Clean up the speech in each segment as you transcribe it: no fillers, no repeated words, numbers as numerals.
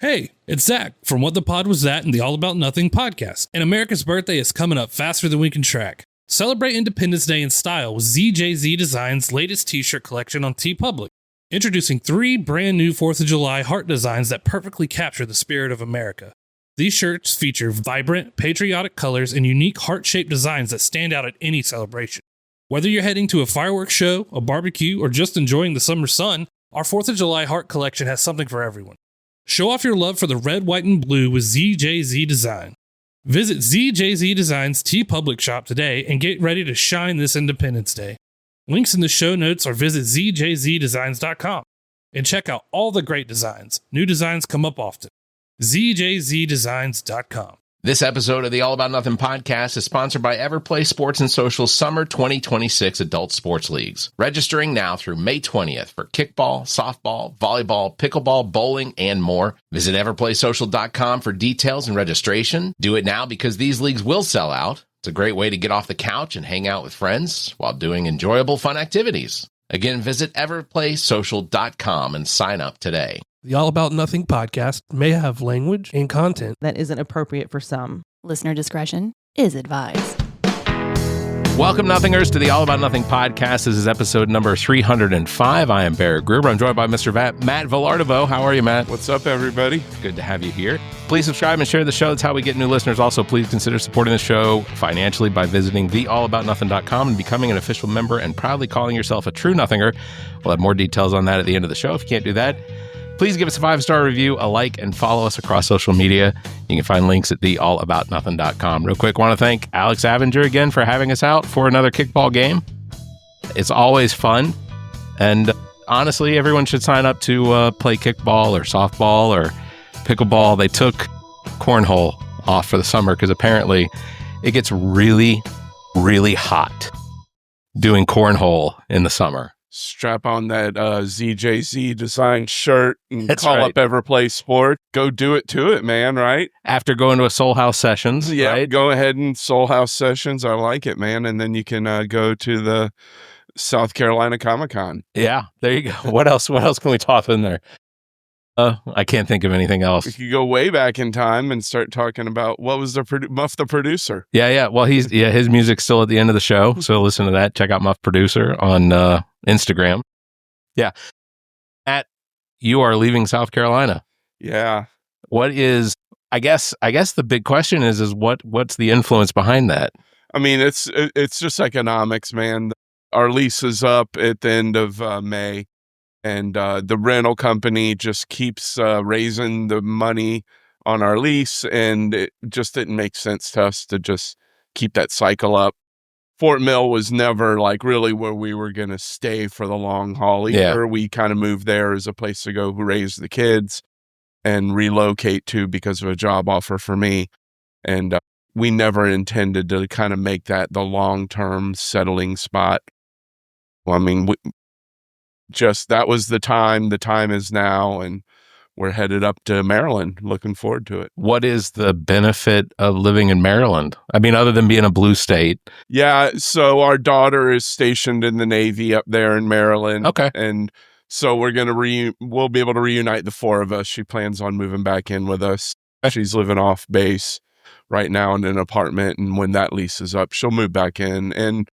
Hey, it's Zach from What the Pod Was That and the All About Nothing podcast. And America's birthday is coming up faster than we can track. Celebrate Independence Day in style with ZJZ Designs' latest t-shirt collection on TeePublic. Introducing 3 brand new 4th of July heart designs that perfectly capture the spirit of America. These shirts feature vibrant, patriotic colors and unique heart-shaped designs that stand out at any celebration. Whether you're heading to a fireworks show, a barbecue, or just enjoying the summer sun, our 4th of July heart collection has something for everyone. Show off your love for the red, white, and blue with ZJZ Design. Visit ZJZ Design's TeePublic shop today and get ready to shine this Independence Day. Links in the show notes or visit ZJZDesigns.com and check out all the great designs. New designs come up often. ZJZDesigns.com. This episode of the All About Nothing podcast is sponsored by Everplay Sports and Social Summer 2026 Adult Sports Leagues. Registering now through May 20th for kickball, softball, volleyball, pickleball, bowling, and more. Visit everplaysocial.com for details and registration. Do it now because these leagues will sell out. It's a great way to get off the couch and hang out with friends while doing enjoyable, fun activities. Again, visit everplaysocial.com and sign up today. The All About Nothing podcast may have language and content that isn't appropriate for some. Listener discretion is advised. Welcome, Nothingers, to the All About Nothing podcast. This is episode number 305. I am Barrett Gruber. I'm joined by Mr. Matt Vilardebo. How are you, Matt? What's up, everybody? Good to have you here. Please subscribe and share the show. That's how we get new listeners. Also, please consider supporting the show financially by visiting theallaboutnothing.com and becoming an official member and proudly calling yourself a true Nothinger. We'll have more details on that at the end of the show. If you can't do that, please give us a 5-star review, a like, and follow us across social media. You can find links at theallaboutnothing.com. Real quick, want to thank Alex Avenger again for having us out for another kickball game. It's always fun. And honestly, everyone should sign up to play kickball or softball or pickleball. They took cornhole off for the summer because apparently it gets really, really hot doing cornhole in the summer. Strap on that ZJZ design shirt and That's call right. up Everplay Sport. Go do it to it, man, right? After going to a Soul House Sessions, Yeah, right? go ahead and Soul House Sessions. I like it, man. And then you can go to the South Carolina Comic-Con. Yeah, there you go. What else can we toss in there? I can't think of anything We else. could go way back in time and start talking about what was the Muff the Producer. Yeah. Well, his music's still at the end of the show, so listen to that. Check out Muff Producer on Instagram. Yeah. You are leaving South Carolina. Yeah. What is? I guess the big question is what's the influence behind that? I mean, it's just economics, man. Our lease is up at the end of May. And the rental company just keeps raising the money on our lease, and it just didn't make sense to us to just keep that cycle up. Fort Mill was never like really where we were going to stay for the long haul either. We kind of moved there as a place to go raise the kids and relocate to because of a job offer for me. And we never intended to kind of make that the long-term settling spot. Well, I mean, that was the time is now, and we're headed up to Maryland. Looking forward to it. What is the benefit of living in Maryland? I mean, other than being a blue state. Yeah, so our daughter is stationed in the Navy up there in Maryland. Okay. And so we're going to we'll be able to reunite the 4 of us. She plans on moving back in with us. She's living off base right now in an apartment, and when that lease is up, she'll move back in. And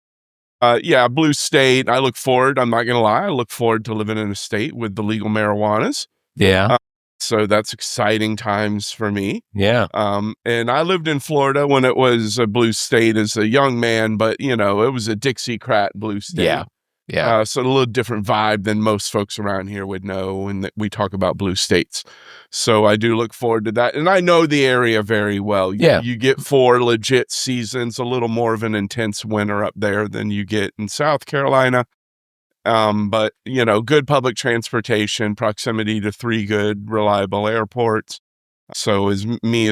blue state. I'm not going to lie. I look forward to living in a state with the legal marijuanas. Yeah. So that's exciting times for me. Yeah. And I lived in Florida when it was a blue state as a young man, but it was a Dixiecrat blue state. Yeah. Yeah. So a little different vibe than most folks around here would know when we talk about blue states. So I do look forward to that. And I know the area very well. You get 4 legit seasons, a little more of an intense winter up there than you get in South Carolina. But good public transportation, proximity to 3 good, reliable airports. So as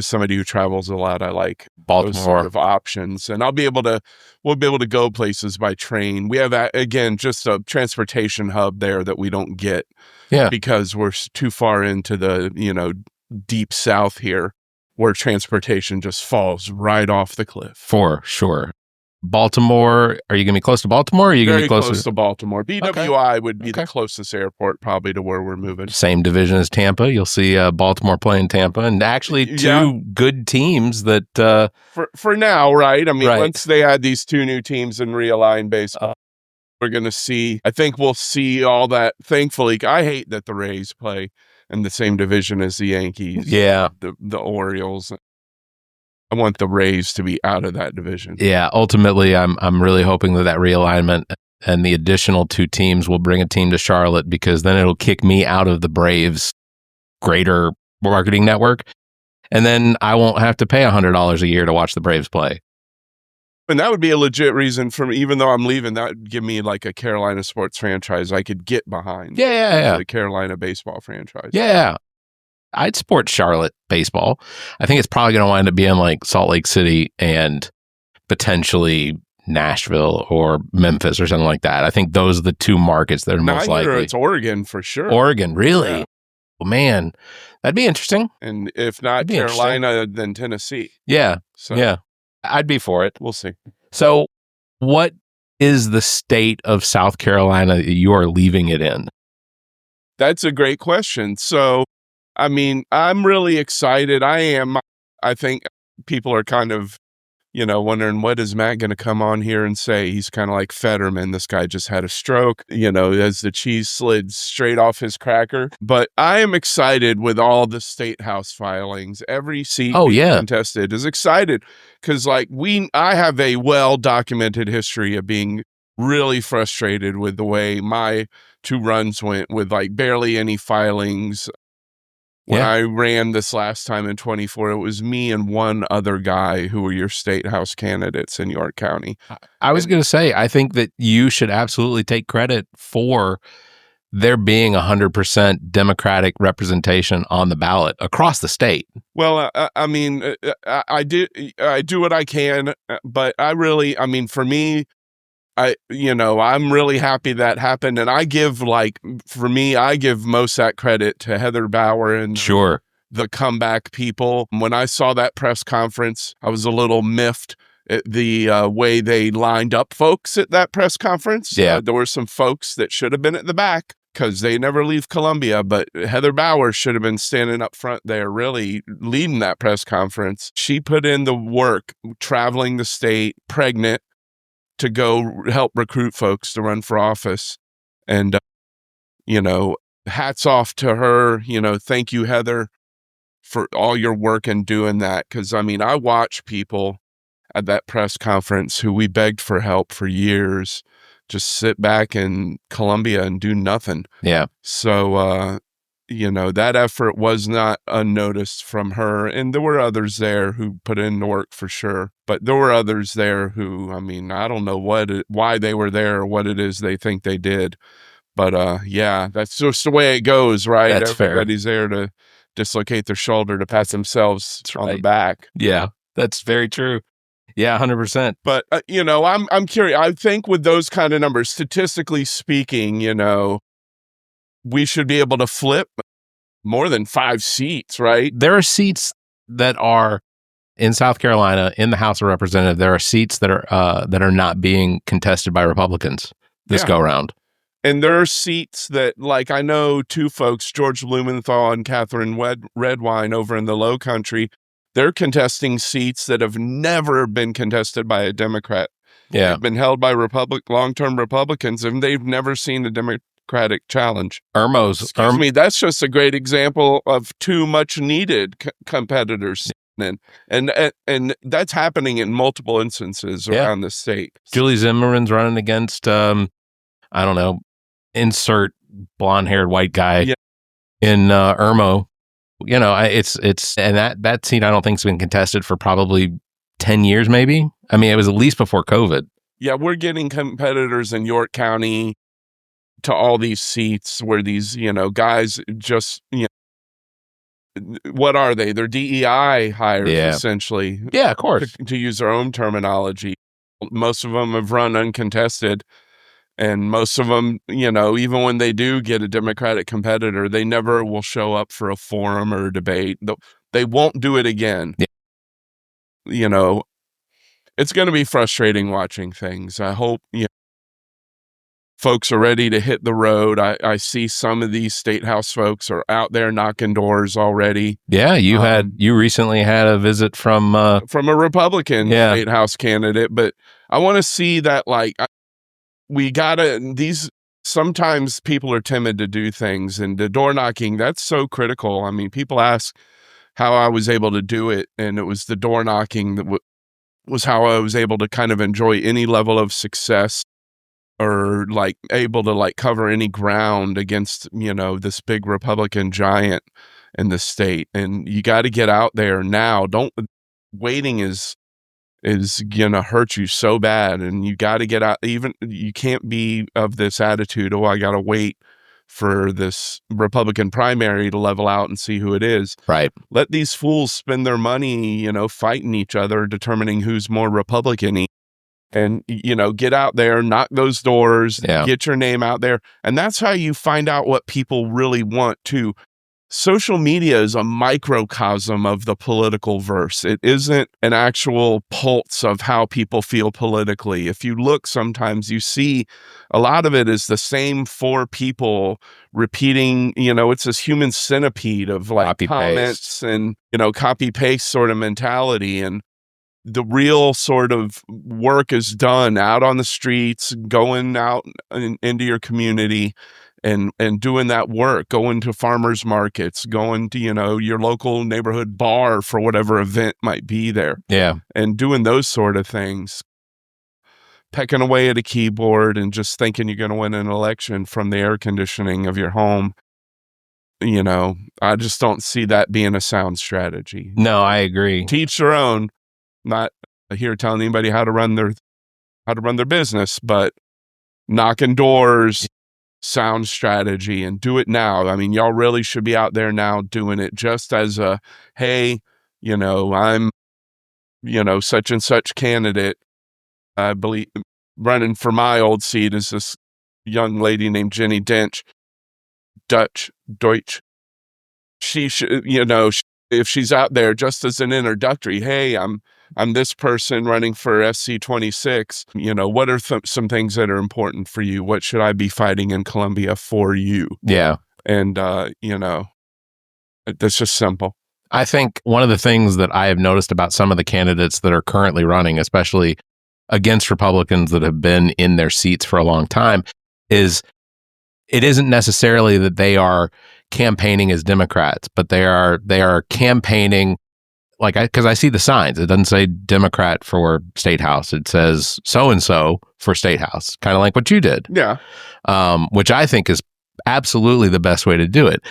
somebody who travels a lot, I like Baltimore. those sort of options, and we'll be able to go places by train. We have, again, just a transportation hub there that we don't get because we're too far into the, deep South here, where transportation just falls right off the cliff. For sure. Baltimore. Are you going to be close to Baltimore? Or are you going to Very be close close to Baltimore. BWI would be the Okay. closest airport probably to where we're moving. Same division as Tampa? You'll see Baltimore playing Tampa, and actually two Yeah. good teams that. For now, right? I mean, Right. once they add these two new teams and realign baseball, we're going to see, I think we'll see all that. Thankfully, I hate that the Rays play in the same division as the Yankees. Yeah. The Orioles. I want the Rays to be out of that division. Yeah, ultimately, I'm really hoping that realignment and the additional two teams will bring a team to Charlotte, because then it'll kick me out of the Braves' greater marketing network, and then I won't have to pay $100 a year to watch the Braves play. And that would be a legit reason for me, even though I'm leaving, that would give me like a Carolina sports franchise I could get behind. Yeah. The Carolina baseball franchise. Yeah. I'd support Charlotte baseball. I think it's probably going to wind up being like Salt Lake City and potentially Nashville or Memphis or something like that. I think those are the two markets that are most I hear likely. it's Oregon for sure. Oregon, really? Yeah. Well, man, that'd be interesting. And if not That'd be Carolina, then Tennessee. Yeah. So Yeah. I'd be for it. we'll see. So, what is the state of South Carolina that you are leaving it in? That's a great question. So, I mean, I'm really excited. I am. I think people are kind of, wondering, what is Matt going to come on here and say? He's kind of like Fetterman. This guy just had a stroke, as the cheese slid straight off his cracker. But I am excited with all the state house filings. Every seat being contested is excited because, I have a well-documented history of being really frustrated with the way my two runs went with barely any filings. When I ran this last time in 24, it was me and one other guy who were your state house candidates in York County. I was going to say, I think that you should absolutely take credit for there being 100% Democratic representation on the ballot across the state. Well, I mean, I do what I can, but for me, I'm really happy that happened. And I give most that credit to Heather Bauer and the comeback people. When I saw that press conference, I was a little miffed at the way they lined up folks at that press conference. Yeah. There were some folks that should have been at the back because they never leave Columbia, but Heather Bauer should have been standing up front there, really leading that press conference. She put in the work, traveling the state, pregnant, to go help recruit folks to run for office. And, hats off to her. Thank you, Heather, for all your work in doing that. Because, I watch people at that press conference who we begged for help for years just sit back in Columbia and do nothing. Yeah. So, that effort was not unnoticed from her. And there were others there who put in the work for sure. But there were others there who, I don't know why they were there or what it is they think they did. But that's just the way it goes, right? That's Everybody's there to dislocate their shoulder to pat themselves on the back. Yeah, that's very true. Yeah, 100%. But, I'm curious. I think with those kind of numbers, statistically speaking, we should be able to flip more than 5 seats, right? There are seats that are in South Carolina in the House of Representatives. There are seats that are not being contested by Republicans this go around. And there are seats that, I know two folks, George Blumenthal and Catherine Redwine over in the Low Country, they're contesting seats that have never been contested by a Democrat. Yeah. They've been held by long-term Republicans, and they've never seen a Democratic challenge. Excuse me, that's just a great example of two much-needed competitors. And that's happening in multiple instances around the state. Julie Zimmerman's running against, insert blonde-haired white guy in Irmo. It's and that seat I don't think has been contested for probably 10 years, maybe. It was at least before COVID. Yeah, we're getting competitors in York County to all these seats where these, guys just, what are they? They're DEI hires, essentially. Yeah, of course. To use their own terminology. Most of them have run uncontested. And most of them, even when they do get a Democratic competitor, they never will show up for a forum or a debate. They won't do it again. Yeah. it's going to be frustrating watching things. I hope folks are ready to hit the road. I see some of these state house folks are out there knocking doors already. Yeah, you recently had a visit from a Republican state house candidate, but I want to see that sometimes people are timid to do things, and the door knocking, that's so critical. I mean, people ask how I was able to do it, and it was the door knocking that was how I was able to kind of enjoy any level of success, or able to cover any ground against, this big Republican giant in the state. And you got to get out there now. Waiting is gonna hurt you so bad, and you got to get out. You can't be of this attitude, I got to wait for this Republican primary to level out and see who it is. Right. Let these fools spend their money, fighting each other, determining who's more Republican-y. And, get out there, knock those doors, get your name out there. And that's how you find out what people really want too. Social media is a microcosm of the political verse. It isn't an actual pulse of how people feel politically. If you look, sometimes you see a lot of it is the same four people repeating, it's this human centipede of copy comments paste. And, copy paste sort of mentality. And the real sort of work is done out on the streets, going out into your community and doing that work, going to farmers markets, going to, your local neighborhood bar for whatever event might be there. Yeah. And doing those sort of things, pecking away at a keyboard and just thinking you're going to win an election from the air conditioning of your home. I just don't see that being a sound strategy. No, I agree. Teach their own. Not here telling anybody how to run their business, but knocking doors, sound strategy, and do it now. I mean, y'all really should be out there now doing it just as a, hey, I'm, such and such candidate. I believe running for my old seat is this young lady named Jenny Dench, Deutsch. She should, if she's out there just as an introductory, hey, I'm this person running for SC26. What are some things that are important for you? What should I be fighting in Columbia for you? Yeah. And, that's just simple. I think one of the things that I have noticed about some of the candidates that are currently running, especially against Republicans that have been in their seats for a long time, is it isn't necessarily that they are campaigning as Democrats, but they are campaigning because I see the signs. It doesn't say Democrat for state house. It says so-and-so for state house, kind of like what you did. Yeah. Which I think is absolutely the best way to do it.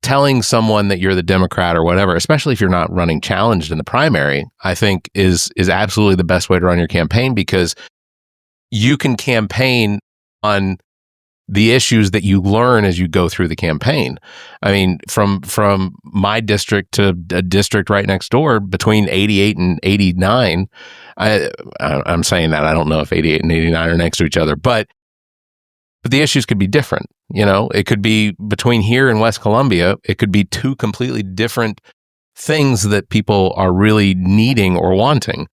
Telling someone that you're the Democrat or whatever, especially if you're not running challenged in the primary, I think is absolutely the best way to run your campaign, because you can campaign on the issues that you learn as you go through the campaign. I mean, from my district to a district right next door, between 88 and 89, I'm saying that I don't know if 88 and 89 are next to each other, but the issues could be different. It could be between here and West Columbia. It could be two completely different things that people are really needing or wanting.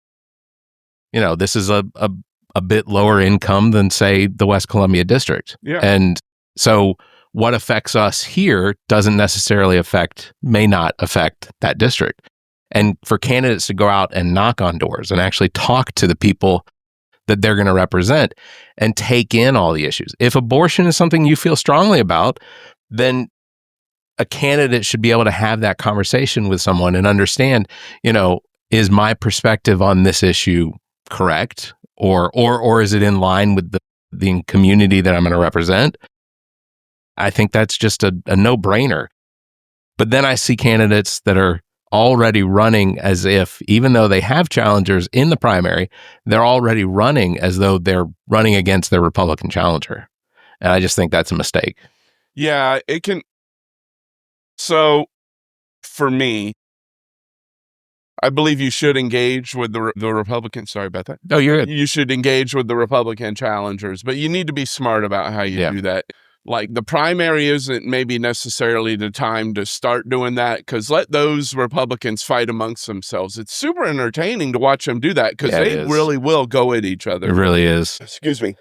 This is a bit lower income than, say, the West Columbia district. Yeah. And so what affects us here may not affect that district. And for candidates to go out and knock on doors and actually talk to the people that they're going to represent and take in all the issues. If abortion is something you feel strongly about, then a candidate should be able to have that conversation with someone and understand, is my perspective on this issue correct? Or is it in line with the community that I'm going to represent? I think that's just a no-brainer. But then I see candidates that are already running as if, even though they have challengers in the primary, they're already running as though they're running against their Republican challenger. And I just think that's a mistake. Yeah, it can. So for me, I believe you should engage with the Republican. Sorry about that. Oh, you're good. You should engage with the Republican challengers, but you need to be smart about how you do that. Like the primary isn't maybe necessarily the time to start doing that, because let those Republicans fight amongst themselves. It's super entertaining to watch them do that, because Yeah, it they is. really will go at each other. It really is. Excuse me.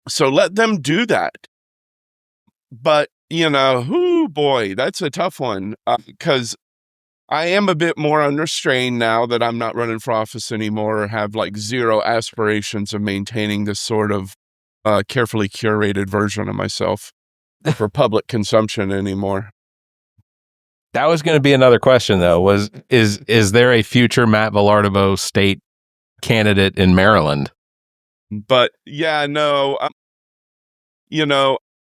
So let them do that. But, boy, that's a tough one, because I am a bit more under strain now that I'm not running for office anymore, or have like zero aspirations of maintaining this sort of carefully curated version of myself for public consumption anymore. That was going to be another question, though. Is there a future Matt Vilardebo state candidate in Maryland? But yeah, no,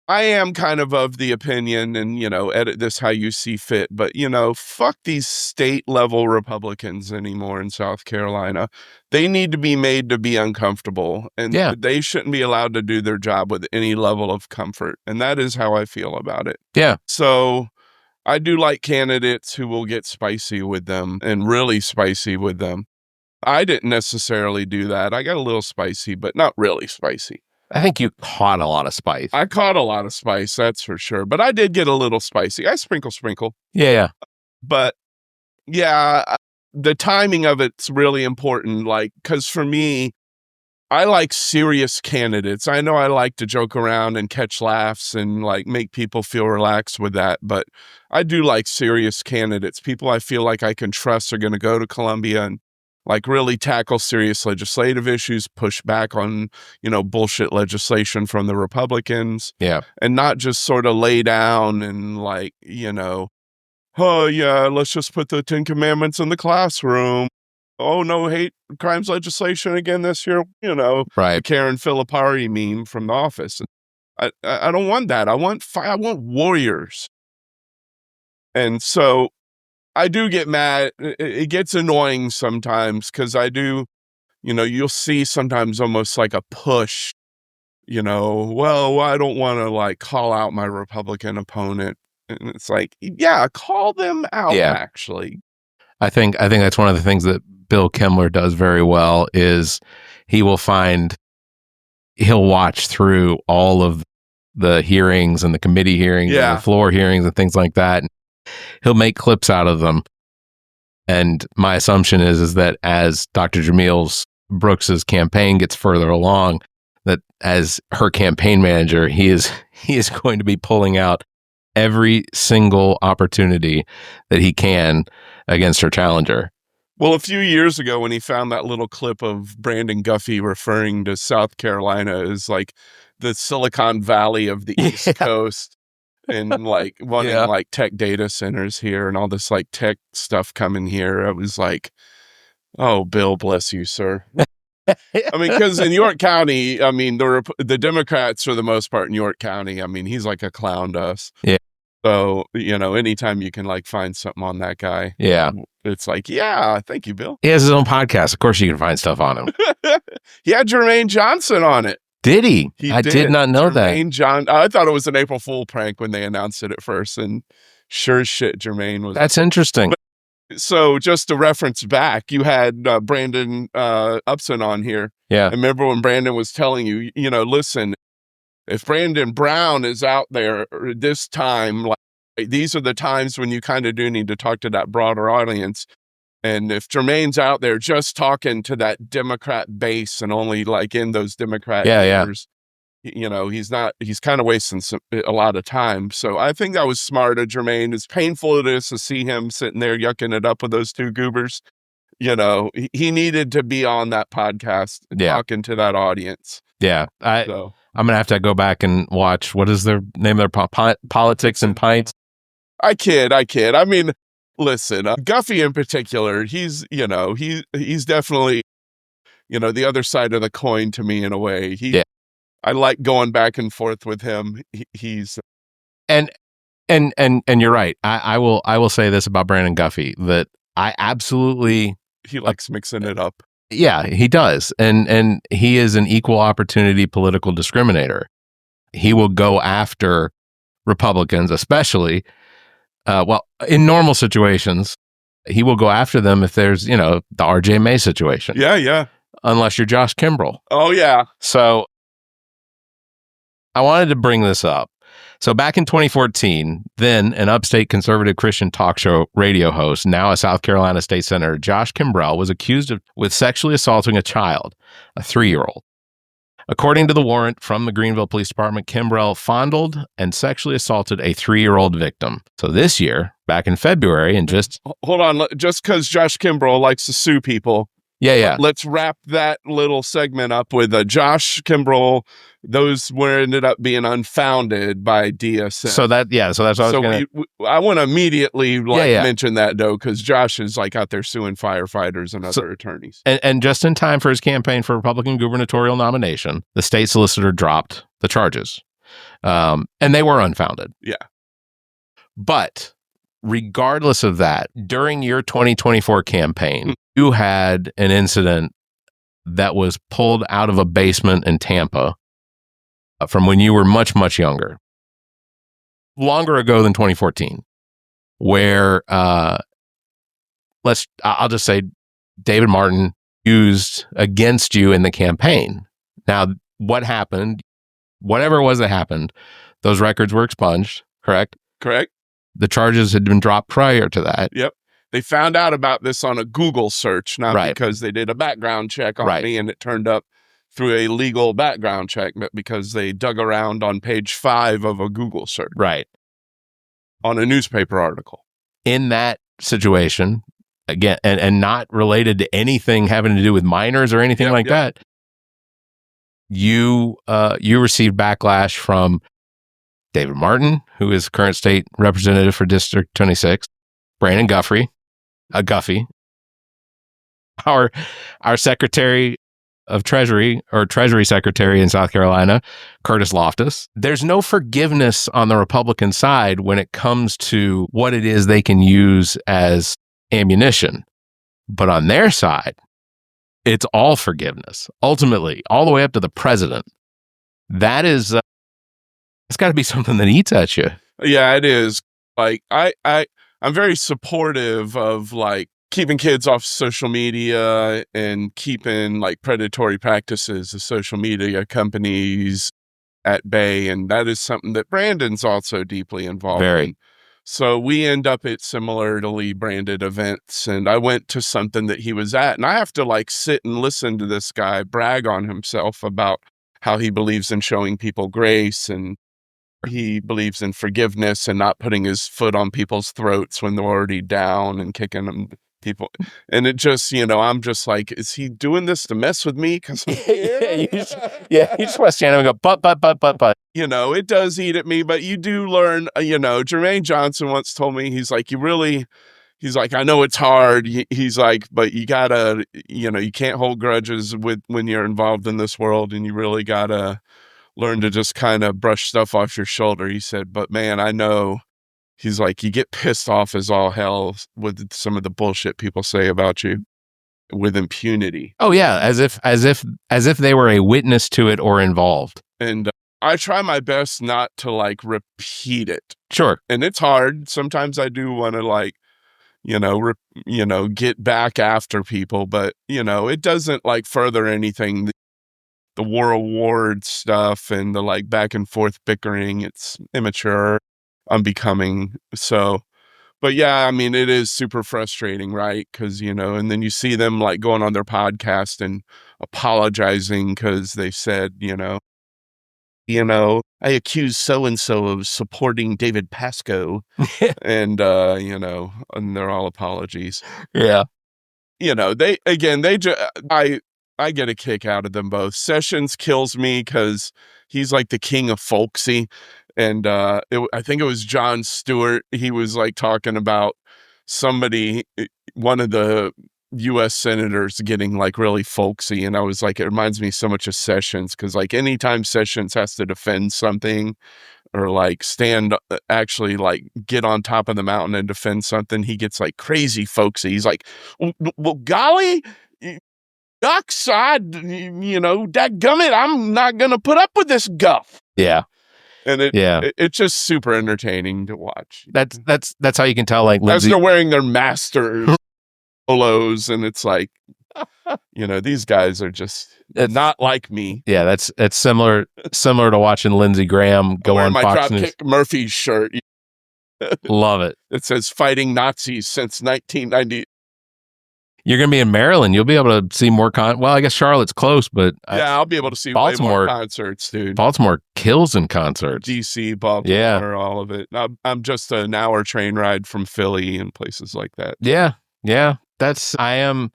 I am kind of the opinion, and, edit this how you see fit, but, fuck these state level Republicans anymore in South Carolina. They need to be made to be uncomfortable, and they shouldn't be allowed to do their job with any level of comfort. And that is how I feel about it. Yeah. So I do like candidates who will get spicy with them, and really spicy with them. I didn't necessarily do that. I got a little spicy, but not really spicy. I think you caught a lot of spice. I caught a lot of spice, that's for sure. But I did get a little spicy. I sprinkle. Yeah. But yeah, the timing of it's really important. Like, because for me, I like serious candidates. I know I like to joke around and catch laughs and like make people feel relaxed with that. But I do like serious candidates. People I feel like I can trust are going to go to Columbia and like really tackle serious legislative issues, push back on, bullshit legislation from the Republicans. Yeah. And not just sort of lay down and like, oh yeah, let's just put the 10 Commandments in the classroom. Oh no, hate crimes legislation again this year. Right. The Karen Filipari meme from The Office. I don't want that. I want warriors. And so I do get mad. It gets annoying sometimes, because I do, you'll see sometimes almost like a push, well, I don't want to like call out my Republican opponent. And it's like, yeah, call them out, actually. I think that's one of the things that Bill Kemmler does very well is he'll watch through all of the hearings and the committee hearings and the floor hearings and things like that. He'll make clips out of them. And my assumption is that as Dr. Jamil Brooks's campaign gets further along, that as her campaign manager, he is going to be pulling out every single opportunity that he can against her challenger. Well, a few years ago when he found that little clip of Brandon Guffey referring to South Carolina as like the Silicon Valley of the East Coast, and like wanting like tech data centers here and all this like tech stuff coming here, I was like, oh, Bill, bless you, sir. I mean, because in York County, I mean, the Democrats for the most part in York County, I mean, he's like a clown to us. Yeah. So, anytime you can like find something on that guy. Yeah. It's like, yeah, thank you, Bill. He has his own podcast. Of course you can find stuff on him. He had Jermaine Johnson on it. Did he? I did not know that. I thought it was an April Fool prank when they announced it at first, and sure as shit, Jermaine was. That's interesting. So just to reference back, you had Brandon Upson on here. Yeah. I remember when Brandon was telling you, listen, if Brandon Brown is out there this time, like these are the times when you kind of do need to talk to that broader audience. And if Jermaine's out there just talking to that Democrat base and only like in those Democrat years, he's kind of wasting a lot of time. So I think that was smart of Jermaine. As painful it is to see him sitting there yucking it up with those two goobers, he needed to be on that podcast talking to that audience. Yeah. I'm going to have to go back and watch, what is their name of their Politics and Pints? I kid. I mean, listen, Guffey in particular, he's definitely, the other side of the coin to me in a way. I like going back and forth with him. He's and you're right. I will say this about Brandon Guffey, that I absolutely, he likes mixing it up. Yeah, he does. And he is an equal opportunity political discriminator. He will go after Republicans, especially in normal situations. He will go after them if there's, the RJ May situation. Yeah. Unless you're Josh Kimbrell. Oh, yeah. So I wanted to bring this up So back in 2014, then an upstate conservative Christian talk show radio host, now a South Carolina state senator, Josh Kimbrell, was accused with sexually assaulting a child, a 3-year-old. According to the warrant from the Greenville Police Department, Kimbrell fondled and sexually assaulted a 3-year-old victim. So this year, back in February, and just... Hold on. Just because Josh Kimbrell likes to sue people. Yeah. Let's wrap that little segment up with Josh Kimbrell. Those were ended up being unfounded by DSM. So that's what I was going to... I want to immediately mention Mm-hmm. that, though, because Josh is like out there suing firefighters and other attorneys. And just in time for his campaign for Republican gubernatorial nomination, the state solicitor dropped the charges. And they were unfounded. Yeah. But regardless of that, during your 2024 campaign, you had an incident that was pulled out of a basement in Tampa from when you were much, much younger, longer ago than 2014, where I'll just say David Martin used against you in the campaign. Now, what happened, whatever it was that happened, those records were expunged, correct? Correct. The charges had been dropped prior to that. Yep. They found out about this on a Google search, not Right. because they did a background check on Right. me and it turned up through a legal background check, but because they dug around on page 5 of a Google search. Right. On a newspaper article. In that situation, again, and not related to anything having to do with minors or anything like that, you received backlash from David Martin, who is current state representative for District 26, Brandon Guffey, our Secretary of Treasury or Treasury Secretary in South Carolina, Curtis Loftus. There's no forgiveness on the Republican side when it comes to what it is they can use as ammunition. But on their side, it's all forgiveness, ultimately, all the way up to the president. That is, it's got to be something that eats at you. Yeah, it is. Like, I'm very supportive of like keeping kids off social media and keeping like predatory practices of social media companies at bay. And that is something that Brandon's also deeply involved in. So we end up at similarly branded events. And I went to something that he was at, and I have to like sit and listen to this guy brag on himself about how he believes in showing people grace, and he believes in forgiveness and not putting his foot on people's throats when they're already down and kicking them. People, and it just, I'm just like, is he doing this to mess with me? Because you just want to stand up and go, but. It does eat at me, but you do learn. Jermaine Johnson once told me, he's like, I know it's hard. He's like, but you gotta, you can't hold grudges when you're involved in this world, and you really gotta learn to just kind of brush stuff off your shoulder. He said, but man, I know. He's like, you get pissed off as all hell with some of the bullshit people say about you with impunity. Oh yeah, as if they were a witness to it or involved. And I try my best not to like repeat it. Sure. And it's hard. Sometimes I do want to like, get back after people, but it doesn't like further anything. The war award stuff and the like back and forth bickering, it's immature. Unbecoming. So, but yeah, I mean, it is super frustrating, right? Because, and then you see them like going on their podcast and apologizing because they said, I accuse so-and-so of supporting David Pascoe and, and they're all apologies. Yeah. I get a kick out of them both. Sessions kills me because he's like the king of folksy. And I think it was Jon Stewart. He was like talking about one of the U.S. senators getting like really folksy. And I was like, it reminds me so much of Sessions, because like anytime Sessions has to defend something or like actually like get on top of the mountain and defend something, he gets like crazy folksy. He's like, well, golly, ducks, dadgummit, I'm not going to put up with this guff. Yeah. And it's just super entertaining to watch. That's how you can tell, like, as they're wearing their master polos, and it's like, These guys are just not like me. Yeah, that's similar to watching Lindsey Graham go on my Fox News. Dropkick Murphys shirt. Love it. It says fighting Nazis since 1990. You're going to be in Maryland. You'll be able to see more well, I guess Charlotte's close, but I'll be able to see Baltimore, way more concerts, dude. Baltimore kills in concerts. DC, Baltimore, all of it. I'm just an hour train ride from Philly and places like that. Yeah. I am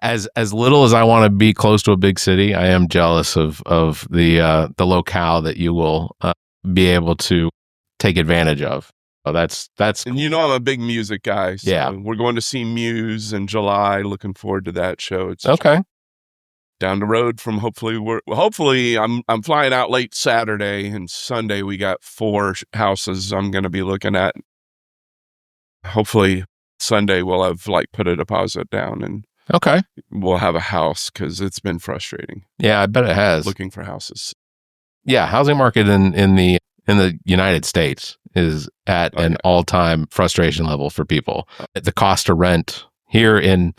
as little as I want to be close to a big city. I am jealous of the locale that you will be able to take advantage of. Oh, that's and I'm a big music guy. So yeah, we're going to see Muse in July. Looking forward to that show. It's okay. Down the road from hopefully I'm flying out late Saturday, and Sunday we got 4 houses I'm going to be looking at. Hopefully Sunday we'll have put a deposit down and okay, we'll have a house, because it's been frustrating. Yeah, I bet it has. Looking for houses. Yeah, housing market in the United States is at an all-time frustration level for people. The cost to rent here in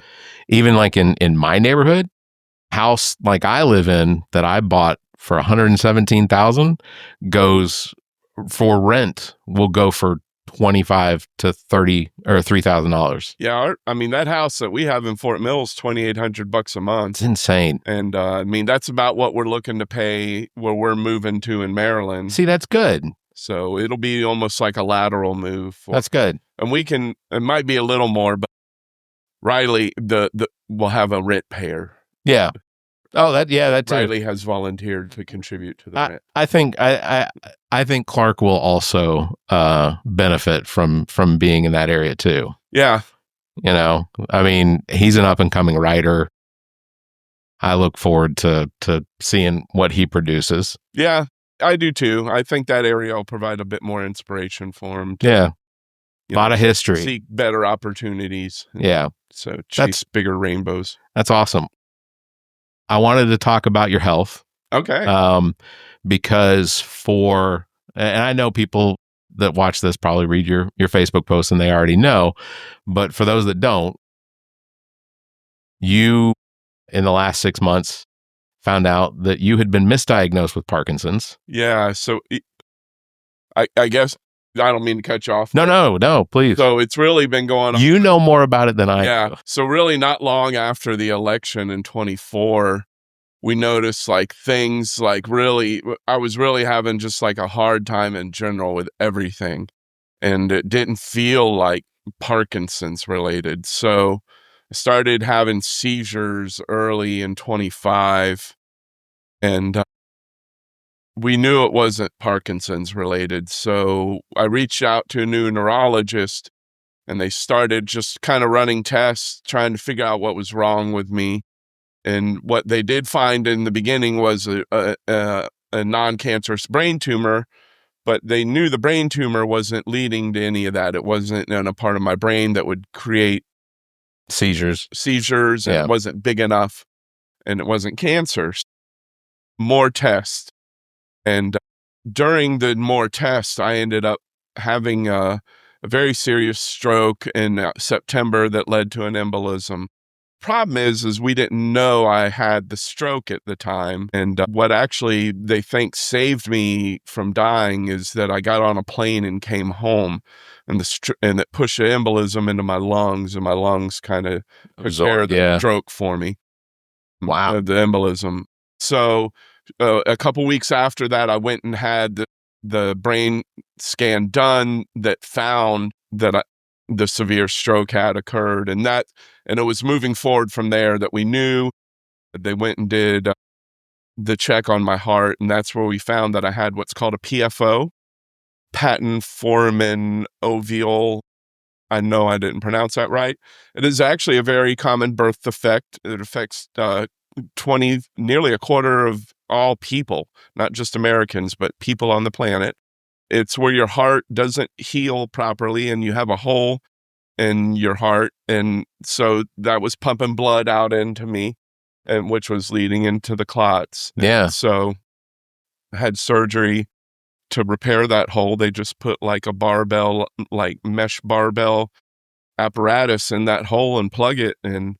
my neighborhood, house like I live in that I bought for $117,000 goes for rent will go for $25 to $30 or $3,000. Yeah, that house that we have in Fort Mill is $2,800 a month. It's insane. And that's about what we're looking to pay where we're moving to in Maryland. See, that's good. So it'll be almost like a lateral move. That's good. And it might be a little more, but Riley will have a rent payer. Yeah. Oh, that too. Riley has volunteered to contribute to the rent. I think Clark will also benefit from being in that area too. Yeah. He's an up and coming writer. I look forward to seeing what he produces. Yeah, I do too. I think that area will provide a bit more inspiration for him. A lot of history. Seek better opportunities. Yeah. So chase bigger rainbows. That's awesome. I wanted to talk about your health. Okay. Because and I know people that watch this probably read your Facebook posts and they already know, but for those that don't, you in the last 6 months found out that you had been misdiagnosed with Parkinson's. Yeah. So I guess I don't mean to cut you off. No, please. So it's really been going on. You know more about it than I do. Yeah. So really not long after the election in 24, we noticed things really, I was really having just a hard time in general with everything. And it didn't feel like Parkinson's related. So I started having seizures early in 25. And we knew it wasn't Parkinson's related. So I reached out to a new neurologist, and they started just kind of running tests, trying to figure out what was wrong with me. And what they did find in the beginning was a non-cancerous brain tumor, but they knew the brain tumor wasn't leading to any of that. It wasn't in a part of my brain that would create seizures. And it wasn't big enough, and it wasn't cancer. More tests. And during the more tests, I ended up having a very serious stroke in September that led to an embolism. Problem is we didn't know I had the stroke at the time. And what actually they think saved me from dying is that I got on a plane and came home, and it pushed the embolism into my lungs, and my lungs kind of took care of the stroke for me. Wow. The embolism. So a couple weeks after that, I went and had the brain scan done that found that the severe stroke had occurred, and it was moving forward from there that we knew. They went and did the check on my heart, and that's where we found that I had what's called a PFO, patent foramen ovule. I know I didn't pronounce that right. It is actually a very common birth defect. It affects nearly a quarter of all people, not just Americans, but people on the planet. It's where your heart doesn't heal properly and you have a hole in your heart. And so that was pumping blood out into me, and which was leading into the clots. Yeah. And so I had surgery to repair that hole. They just put a barbell, mesh barbell apparatus in that hole and plug it. And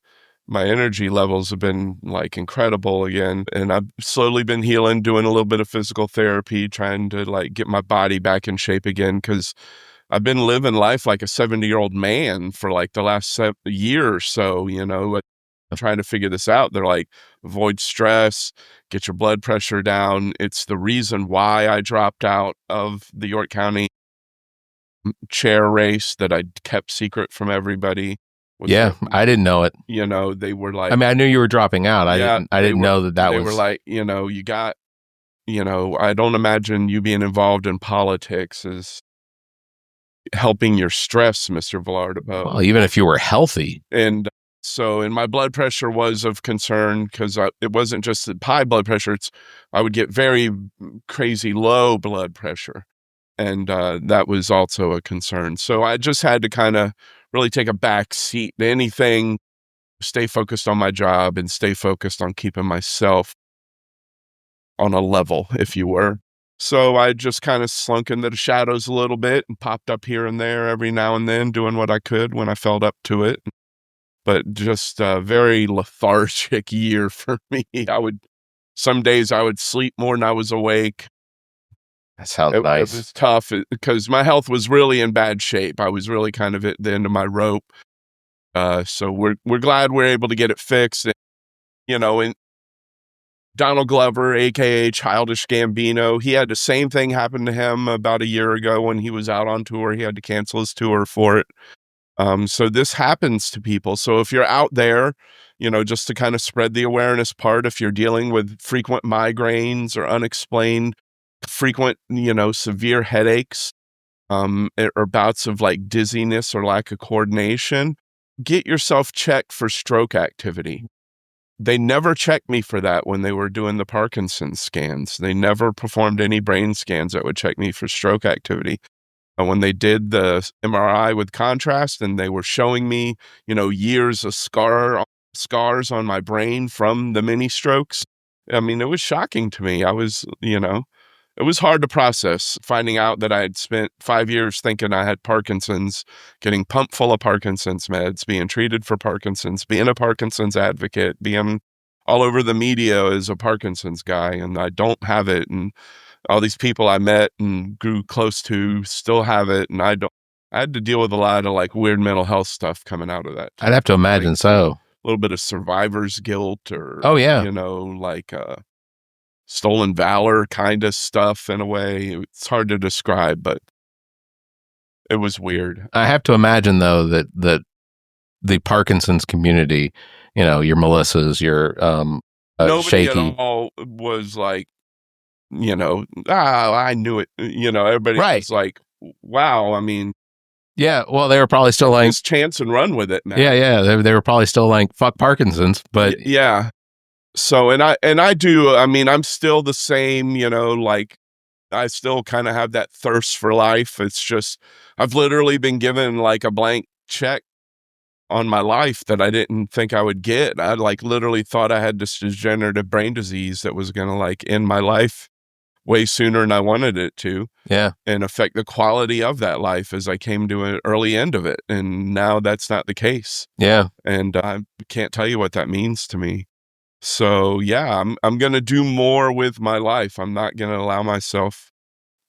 my energy levels have been like incredible again. And I've slowly been healing, doing a little bit of physical therapy, trying to like get my body back in shape again. Because I've been living life like a 70-year-old man for like the last year or so, trying to figure this out. They're like, avoid stress, get your blood pressure down. It's the reason why I dropped out of the York County chair race that I kept secret from everybody. Yeah, I didn't know it. They were like, I mean, I knew you were dropping out. I didn't know that they was. were like, you got, I don't imagine you being involved in politics is helping your stress, Mr. Vilardebo. Well, even if you were healthy. And my blood pressure was of concern because it wasn't just the high blood pressure. I would get very crazy low blood pressure. And that was also a concern. So I just had to kind of really take a back seat to anything, stay focused on my job and stay focused on keeping myself on a level, if you were. So I just kind of slunk into the shadows a little bit and popped up here and there every now and then, doing what I could when I felt up to it. But just a very lethargic year for me. Some days I would sleep more than I was awake. That sounds nice. It was tough because my health was really in bad shape. I was really kind of at the end of my rope. So we're glad we're able to get it fixed. And Donald Glover, aka Childish Gambino, he had the same thing happen to him about a year ago when he was out on tour. He had to cancel his tour for it. So this happens to people. So if you're out there, just to kind of spread the awareness part, if you're dealing with frequent migraines or unexplained frequent, severe headaches, or bouts of like dizziness or lack of coordination, get yourself checked for stroke activity. They never checked me for that when they were doing the Parkinson's scans. They never performed any brain scans that would check me for stroke activity. When they did the MRI with contrast and they were showing me, years of scars on my brain from the mini strokes, I mean, it was shocking to me. I was, it was hard to process finding out that I had spent 5 years thinking I had Parkinson's, getting pumped full of Parkinson's meds, being treated for Parkinson's, being a Parkinson's advocate, being all over the media as a Parkinson's guy, and I don't have it. And all these people I met and grew close to still have it, and I had to deal with a lot of like weird mental health stuff coming out of that. I'd have to imagine so. A little bit of survivor's guilt or, like stolen valor kind of stuff in a way. It's hard to describe, but it was weird. I have to imagine though that the Parkinson's community, your Melissas, your nobody Shaky at all was like, I knew it. Everybody was like, wow. I mean, yeah. Well, they were probably still like, just chance and run with it, man. Yeah. They were probably still like, fuck Parkinson's, but yeah. So, and I do, I mean, I'm still the same, like I still kind of have that thirst for life. It's just, I've literally been given like a blank check on my life that I didn't think I would get. I like literally thought I had this degenerative brain disease that was going to like end my life way sooner than I wanted it to. Yeah. And affect the quality of that life as I came to an early end of it. And now that's not the case. Yeah. And I can't tell you what that means to me. So yeah, I'm going to do more with my life. I'm not going to allow myself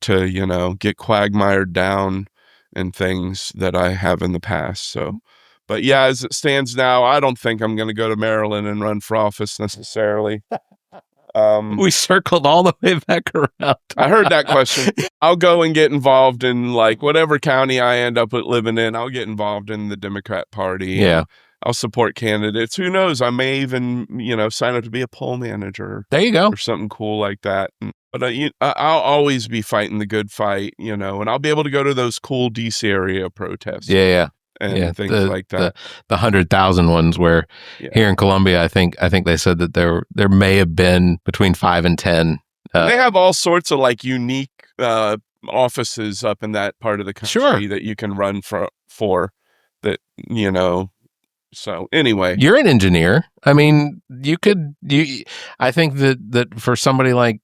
to, get quagmired down in things that I have in the past. So, but yeah, as it stands now, I don't think I'm going to go to Maryland and run for office necessarily. We circled all the way back around. I heard that question. I'll go and get involved in like whatever county I end up living in. I'll get involved in the Democrat Party. Yeah. I'll support candidates. Who knows? I may even, sign up to be a poll manager. There you go. Or something cool like that. But I'll always be fighting the good fight, and I'll be able to go to those cool DC area protests. Yeah. And things like that. The 100,000 ones where here in Columbia, I think they said that there may have been between 5 and 10. They have all sorts of like unique offices up in that part of the country that you can run for that, So anyway, you're an engineer. I mean, I think that for somebody like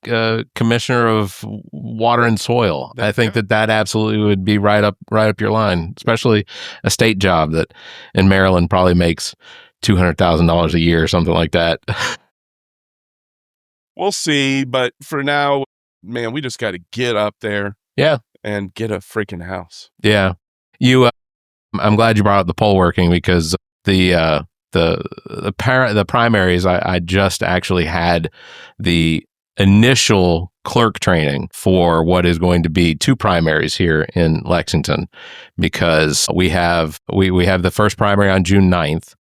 commissioner of water and soil, I think that absolutely would be right up your line, especially a state job that in Maryland probably makes $200,000 a year or something like that. We'll see. But for now, man, we just got to get up there. Yeah. And get a freaking house. Yeah. I'm glad you brought up the poll working, because the primaries, I just actually had the initial clerk training for what is going to be 2 primaries here in Lexington, because we have the first primary on June 9th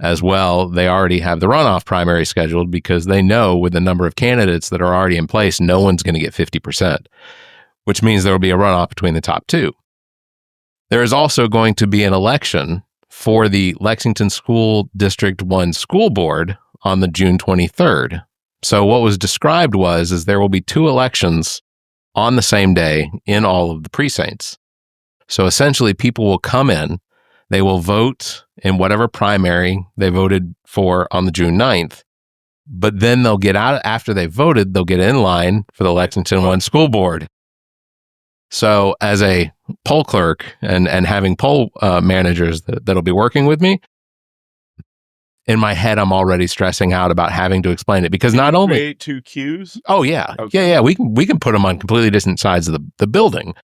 as well. They already have the runoff primary scheduled, because they know with the number of candidates that are already in place, no one's going to get 50%, which means there will be a runoff between the top 2. There is also going to be an election for the Lexington School District 1 School Board on the June 23rd. So what was described is there will be 2 elections on the same day in all of the precincts. So essentially, people will come in, they will vote in whatever primary they voted for on the June 9th, but then they'll get out after they voted, they'll get in line for the Lexington 1 School Board. So as a poll clerk and having poll managers that'll be working with me, in my head, I'm already stressing out about having to explain it, because not only create 2 queues. Oh yeah, Okay. yeah. We can put them on completely different sides of the building,